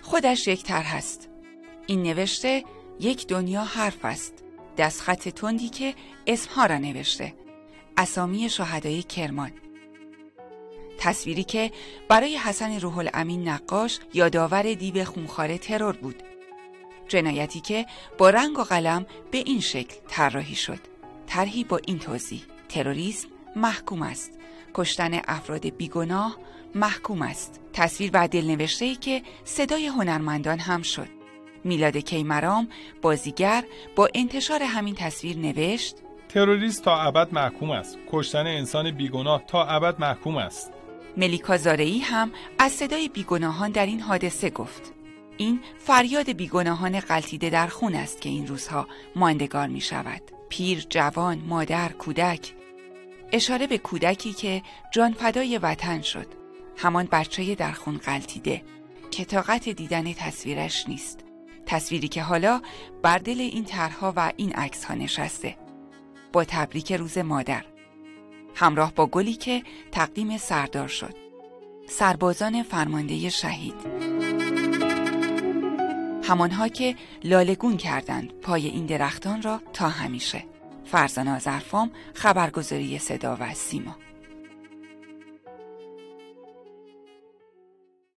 خودش یک طرح است. این نوشته یک دنیا حرف است. دستخط تندی که اسمها را نوشته. اسامی شهدای کرمان. تصویری که برای حسن روح الامین نقاش یادآور دیو خونخوار ترور بود. جنایتی که با رنگ و قلم به این شکل طراحی شد. طرحی با این توضیح: تروریسم محکوم است. کشتن افراد بیگناه محکوم است. تصویر و دلنوشته‌ای که صدای هنرمندان هم شد. میلاد کیمرام بازیگر با انتشار همین تصویر نوشت: تروریست تا ابد محکوم است. کشتن انسان بیگناه تا ابد محکوم است. ملیکا زارعی هم از صدای بیگناهان در این حادثه گفت: این فریاد بیگناهان غلتیده در خون است که این روزها ماندگار می شود. پیر، جوان، مادر، کودک. اشاره به کودکی که جان فدای وطن شد. همان بچه در خون غلتیده که طاقت دیدن تصویرش نیست. تصویری که حالا بر دل این طرح‌ها و این عکس‌ها نشسته. با تبریک روز مادر. همراه با گلی که تقدیم سردار شد. سربازان فرمانده شهید. همانها که لاله‌گون کردند پای این درختان را تا همیشه. فرزانه آذرفام، خبرگزاری صدا و سیما.